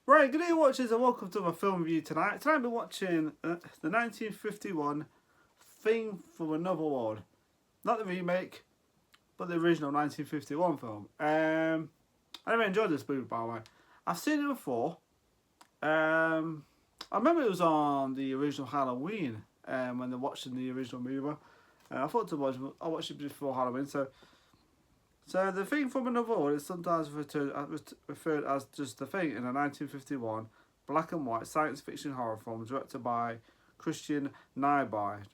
Right, good day watchers and welcome to my film review tonight. Tonight we're watching the 1951 Thing from Another World. Not the remake, but the original 1951 film. I really enjoyed this movie, by the way. I've seen it before. I remember it was on the original Halloween when they're watching the original movie. I thought I watched it before Halloween. So The Thing from Another World is sometimes referred as just The Thing in a 1951 black and white science fiction horror film directed by Christian Nyby.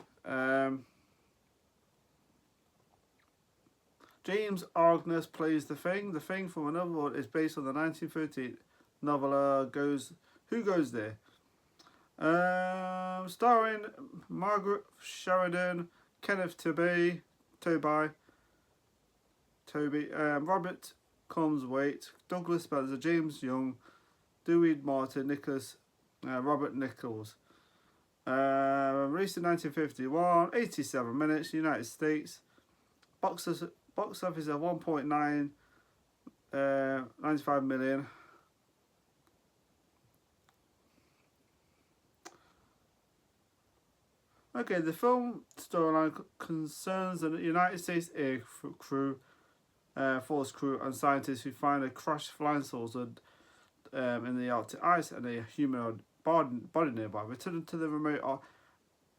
James Argness plays The Thing. The Thing from Another World is based on the 1938 novel Who Goes There? Starring Margaret Sheridan, Kenneth Toby, Robert Combs-Waite, Douglas Spencer, James Young, Dewey Martin, Robert Nichols. Released in 1951, 87 minutes, United States. Box office of 1.95 million. Okay, the film storyline concerns the United States Air Force crew and scientists who find a crashed flying saucer in the Arctic ice and a humanoid body nearby. Returning to the remote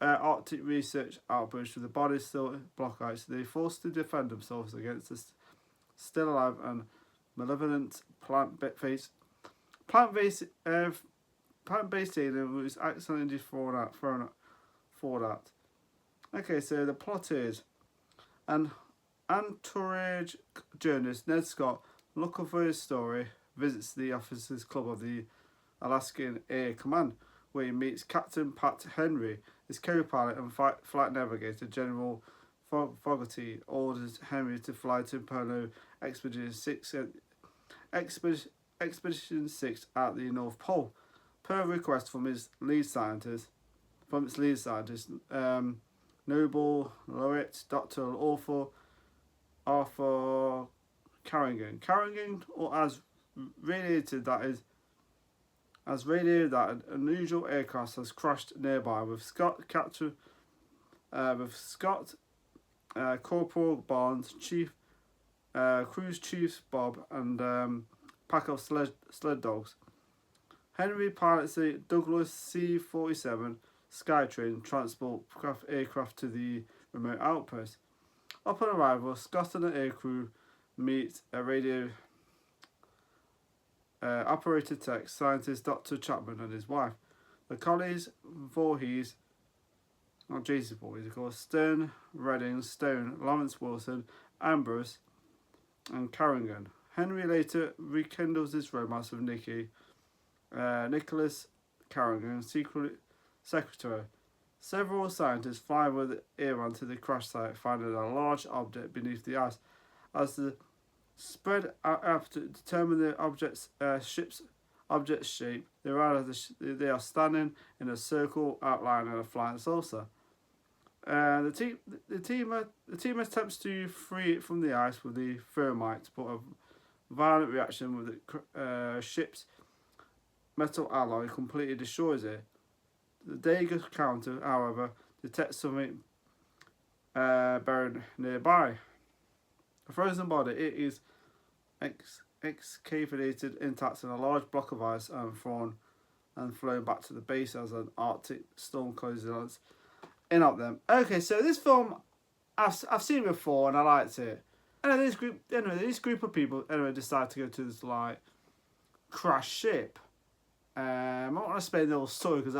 Arctic research outpost with the body still block ice, they are forced to defend themselves against this still alive and malevolent plant-based alien who is accidentally thrown at. Okay, so the plot is an entourage journalist Ned Scott, looking for his story, visits the officers' club of the Alaskan Air Command, where he meets Captain Pat Henry. His co-pilot and flight navigator General Fogarty orders Henry to fly to Polo Expedition 6 at the North Pole, per request from its lead scientist, Nobel laureate Dr. Arthur Carrigan, or as radiated that an unusual aircraft has crashed nearby with Corporal Barnes, Cruise Chiefs Bob, and pack of sled dogs. Henry pilots the Douglas C-47 Skytrain transport aircraft to the remote outpost. Upon arrival, Scott and the aircrew meet a radio operated tech scientist Dr. Chapman and his wife. The colleagues Voorhees, not Jason Voorhees, of course, Stern, Redding, Stone, Lawrence Wilson, Ambrose, and Carrigan. Henry later rekindles his romance with Nicholas Carrigan, secret secretary. Several scientists fly with Iran to the crash site, finding a large object beneath the ice. As the spread out to determine the ship's shape, they are standing in a circle outlining a flying saucer. The team attempts to free it from the ice with the thermite, but a violent reaction with the ship's metal alloy completely destroys it. The Dagger counter, however, detects something buried nearby. A frozen body. It is excavated intact in a large block of ice and flown back to the base as an Arctic storm closes in on them. Okay, so this film I've seen it before and I liked it. Anyway, this group of people decide to go to this like crash ship. I don't want to explain the whole story because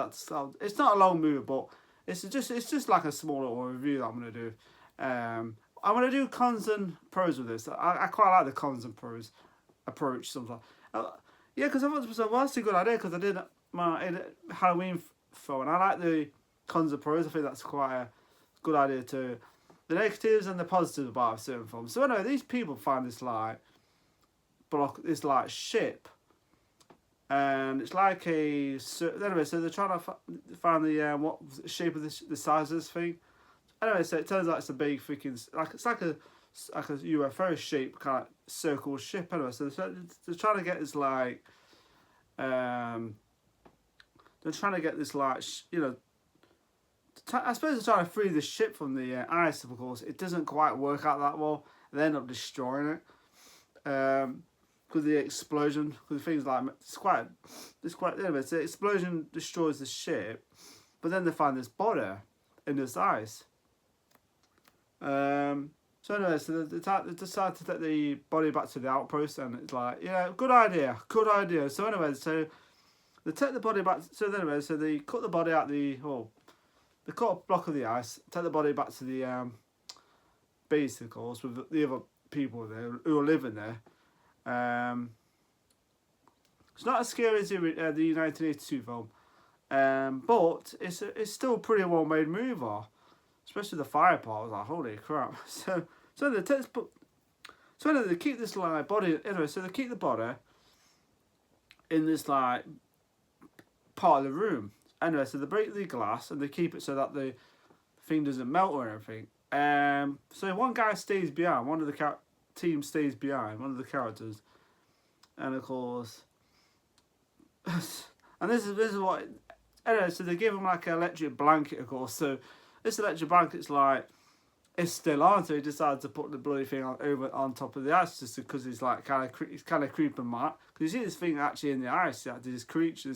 it's not a long movie, but it's just like a small little review that I'm gonna do. I'm gonna do cons and pros with this. I quite like the cons and pros approach sometimes. Yeah, because I thought it was a good idea because I did my Halloween film and I like the cons and pros. I think that's quite a good idea too. The negatives and the positives about a certain film. So anyway, these people find this like ship. And it's like anyway, so they're trying to find the what shape of the size of this thing. Anyway, so it turns out it's a big freaking it's like a UFO shaped kind of circle ship. Anyway, so they're trying to get this like they're trying to get this like I suppose they're trying to free the ship from the ice. Of course, it doesn't quite work out that well. They end up destroying it. Because the explosion, because things like anyway, so the explosion destroys the ship, but then they find this body in this ice. So anyway, so they decide to take the body back to the outpost, and it's like, yeah, good idea. So anyway, so they take the body back. So anyway, so they cut the body out they cut a block of the ice, take the body back to the base, of course, with the other people there who are living there. It's not as scary as the 1982 film, but it's still a pretty well made movie, especially the fire part. I was like, holy crap! So they keep this like body anyway. So they keep the body in this like part of the room anyway. So they break the glass and they keep it so that the thing doesn't melt or anything. So one guy stays behind. One of the team stays behind, one of the characters, and of course, and this is what, anyway, so they give him like an electric blanket, of course. So this electric blanket's like it's still on, so he decides to put the bloody thing on top of the ice just because he's like kind of creeping Mark. Because you see this thing actually in the ice, like this creature.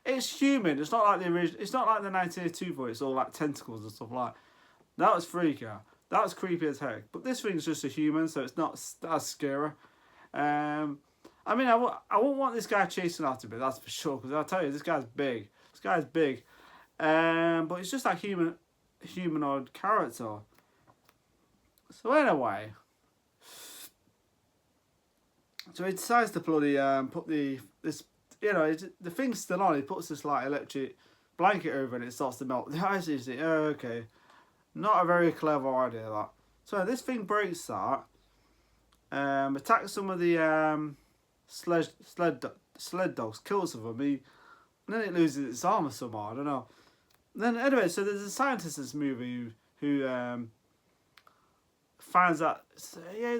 It's human. It's not like the original. It's not like the 1982 voice. It's all like tentacles and stuff like. That was freaky. That was creepy as heck. But this thing's just a human, so it's not as scary. I mean, I won't want this guy chasing after me, that's for sure, because I'll tell you, this guy's big. But it's just like humanoid character. So anyway, so he decides to bloody put the thing's still on. He puts this like electric blanket over and it starts to melt. The ice is okay. Not a very clever idea, that. So this thing breaks that, attacks some of the sled dogs, kills some of them, and then it loses its armor somehow, I don't know. And then anyway, so there's a scientist in this movie who finds out,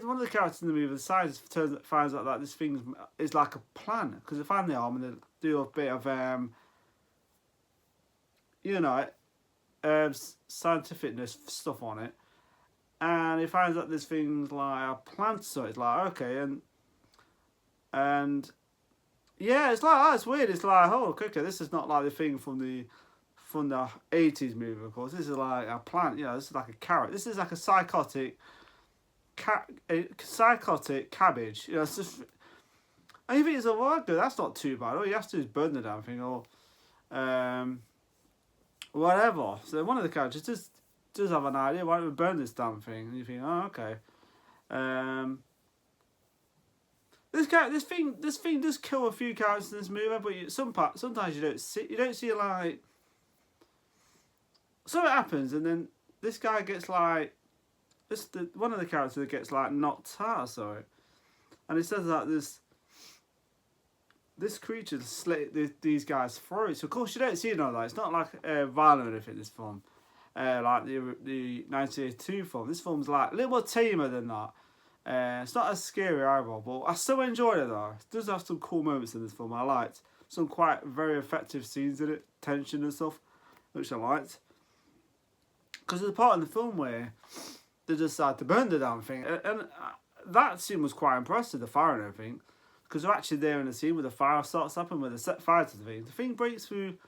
one of the characters in the movie, the scientist finds out that this thing is like a plant, because they find the arm and they do a bit of, scientificness stuff on it, and he finds out this thing's like a plant, so it's like, okay, and yeah, it's like, oh, it's weird, it's like, oh, okay, this is not like the thing from the 80s movie, of course. This is like a plant, this is like a carrot, this is like a psychotic cabbage, it's just, and you think it's a word, that's not too bad. All you have to do is burn the damn thing, or whatever. So one of the characters just does have an idea, why don't we burn this damn thing? And you think, oh, okay. This thing does kill a few characters in this movie, but sometimes you don't see like something happens, and then this guy gets like one of the characters gets like knocked out, sorry, and it says that this creature slit these guys' throats. Of course, you don't see none of that. It's not like violent or anything, this film. Like the 1982 film. This film's like a little more tamer than that. It's not as scary either, but I still enjoyed it though. It does have some cool moments in this film. I liked some quite very effective scenes in it, tension and stuff, which I liked. Because there's a part in the film where they decide to burn the damn thing, and that scene was quite impressive, the fire and everything. Because they're actually there in the scene where the fire starts up and where they set fire to the thing. The thing breaks through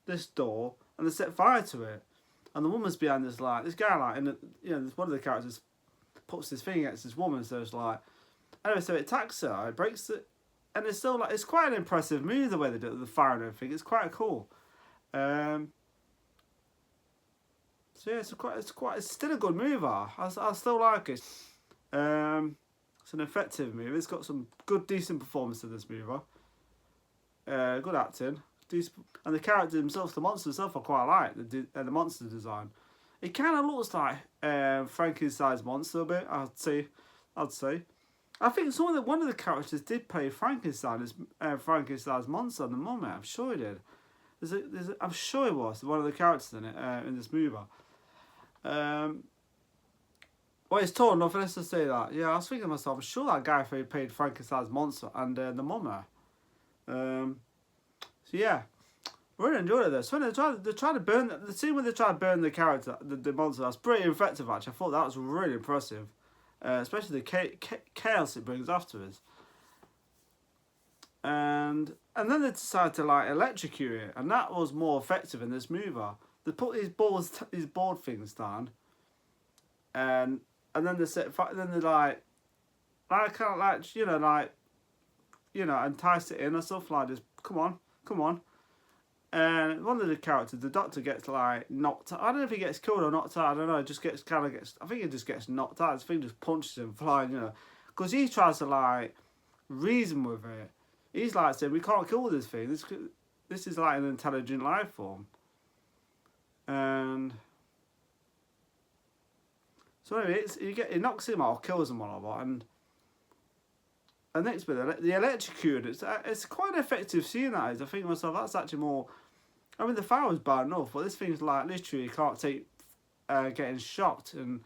this door and they set fire to it. and the woman's behind this like this guy like, and one of the characters puts his thing against this woman, so it's like anyway, so it attacks her, it breaks it, and it's still like it's quite an impressive move the way they do it, the fire and everything. It's quite cool. So yeah, it's still a good move. I still like it. It's an effective move. It's got some good, decent performance in this movie. Good acting, decent, and the character himself, the monster himself, I quite like the monster design. It kind of looks like Frankenstein's monster a bit. I'd say. I think one of the characters did play Frankenstein as Frankenstein's monster in the Mummy. I'm sure he did. I'm sure it was one of the characters in it in this movie. Well, it's tall enough, let's just say that. Yeah, I was thinking to myself, I'm sure that guy played Frankenstein's monster and the Mummy. So yeah, I really enjoyed it though. So when they're trying to burn the scene where they try to burn the character, the monster, that's pretty effective actually. I thought that was really impressive, especially the chaos it brings afterwards. And then they decided to like electrocute it, and that was more effective in this movie. They put these board things down, and then they like kind of like entice it in or stuff like this. Come on. And one of the characters, the doctor, gets like knocked out. I don't know if he gets killed or knocked out. I don't know. It just gets I think he just gets knocked out. His thing just punches him flying, because he tries to like reason with it. He's like saying, we can't kill this thing. This is like an intelligent life form. And so anyway, it knocks him out, kills him all over, and next bit, the electrocuted. It's quite an effective scene. That is. I think to myself, that's actually more. I mean, the fire was bad enough, but this thing's like literally you can't take getting shocked, and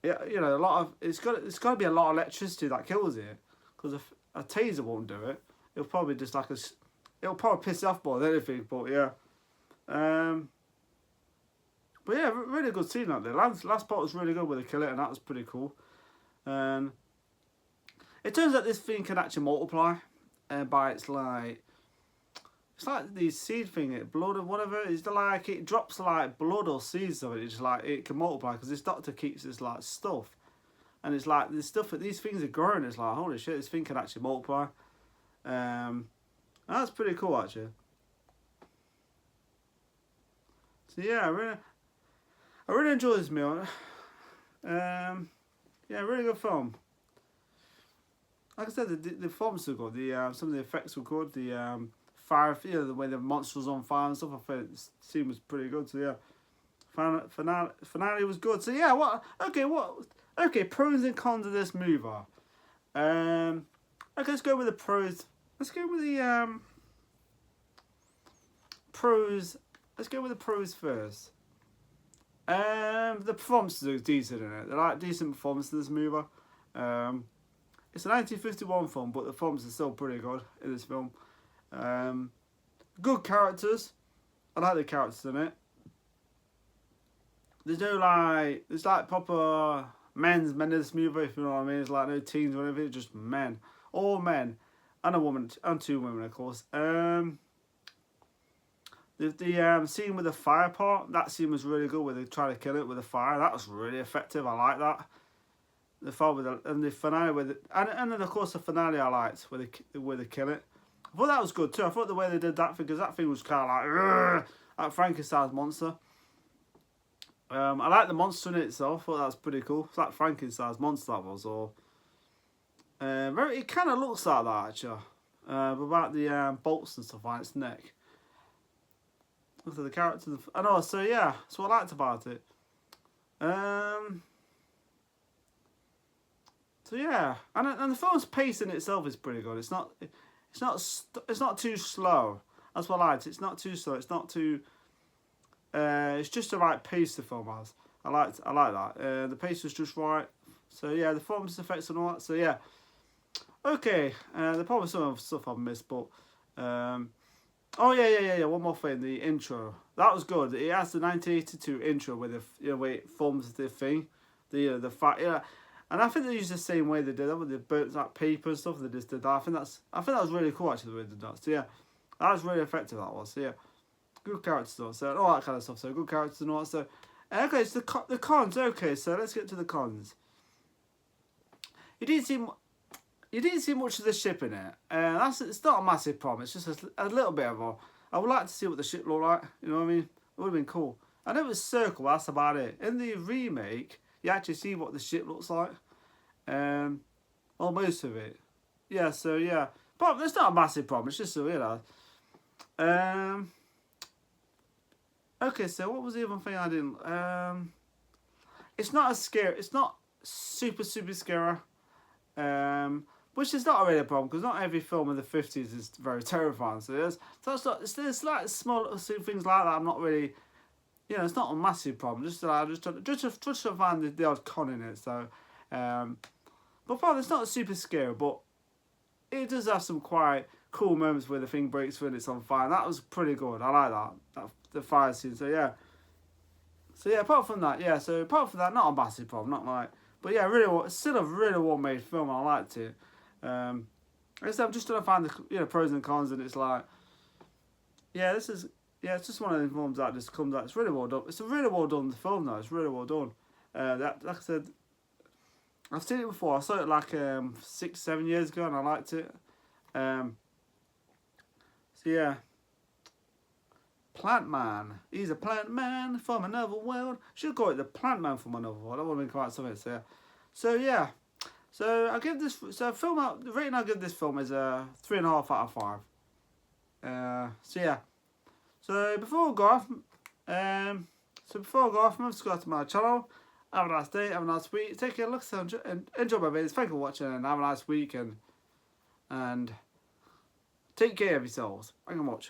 yeah, a lot of it's got to be a lot of electricity that kills it, because a taser won't do it. It'll probably just like it'll probably piss off more than anything. But yeah, but yeah, really good scene out there. Last part was really good with the kill it, and that was pretty cool. And it turns out this thing can actually multiply, by it's like these seed thing, blood or whatever. It's like it drops like blood or seeds of it. It's like it can multiply because this doctor keeps this like stuff, and it's like this stuff that these things are growing. It's like holy shit, this thing can actually multiply. That's pretty cool actually. So yeah, I really enjoy this meal. Yeah, really good film. Like I said, the performances were good. Some of the effects were good. The fire, the way the monster was on fire and stuff. I thought the scene was pretty good. So yeah, finale was good. So yeah, Okay, pros and cons of this movie. Okay, let's go with the pros. Let's go with the pros. Let's go with the pros first. The performances are decent in it. They're like decent performances in this movie. It's a 1951 film, but the performances are still pretty good in this film. Good characters. I like the characters in it. There's like proper men in this movie, if you know what I mean. It's like no teens or anything, just men. All men. And a woman, and two women, of course. The scene with the fire part, that scene was really good where they try to kill it with the fire. That was really effective. I like that. The fire and the finale with it, and then of course the finale I liked where they kill it. I thought that was good too. I thought the way they did that because that thing was kind of like Frankenstein's monster. I like the monster in itself. I thought that was pretty cool. It's like Frankenstein's monster that was, or it kind of looks like that actually. About the bolts and stuff on its neck. After the characters, I know. So yeah, that's what I liked about it. So yeah, and the film's pace in itself is pretty good. It's not too slow. That's what I liked. It's not too slow. It's not too. It's just the right pace the film has. I like that. The pace was just right. So yeah, the performance effects and all that. So yeah. Okay. There's probably some stuff I've missed, but oh yeah. One more thing. The intro that was good. It has the 1982 intro with the where it forms the thing, the fact. Yeah. And I think they used the same way they did that with the burnt like paper and stuff. They just did that. I think that was really cool actually the way they did that. So yeah, that was really effective. That was. So yeah. good characters and all, so all that kind of stuff. So good characters and all that. So okay, so the cons. Okay, so let's get to the cons. You didn't see much of the ship in it, and it's not a massive problem. It's just a little bit of a. I would like to see what the ship looked like. You know what I mean? It would have been cool. I know it was circle. That's about it. In the remake, you actually see what the ship looks like. Well, most of it. Yeah. So yeah, but it's not a massive problem. It's just Okay, so what was the other thing I didn't? It's not as scary. It's not super scary. Which is not really a problem because not every film in the 50s is very terrifying. So there's like small things like that. I'm not really, it's not a massive problem. Just to find the odd con in it. So, but probably it's not super scary, but it does have some quite cool moments where the thing breaks through and it's on fire. That was pretty good. I like that the fire scene. So yeah. Apart from that, not a massive problem. Not like, but yeah, still a really well made film. I liked it. I guess I'm just trying to find the pros and cons, and it's like, it's just one of the films that just comes out. It's really well done. It's a really well done film though. It's really well done. Like I said, I've seen it before. I saw it like 6-7 years ago, and I liked it. Plant Man. He's a plant man from another world. Should call it the Plant Man from another world. That would have been quite something. So I give this. So the rating I give this film is a 3.5 out of 5. So before I go off, subscribe to my channel. Have a nice day. Have a nice week. Take care. Look, and enjoy my videos. Thank you for watching, and have a nice week. And take care of yourselves. Thank you much.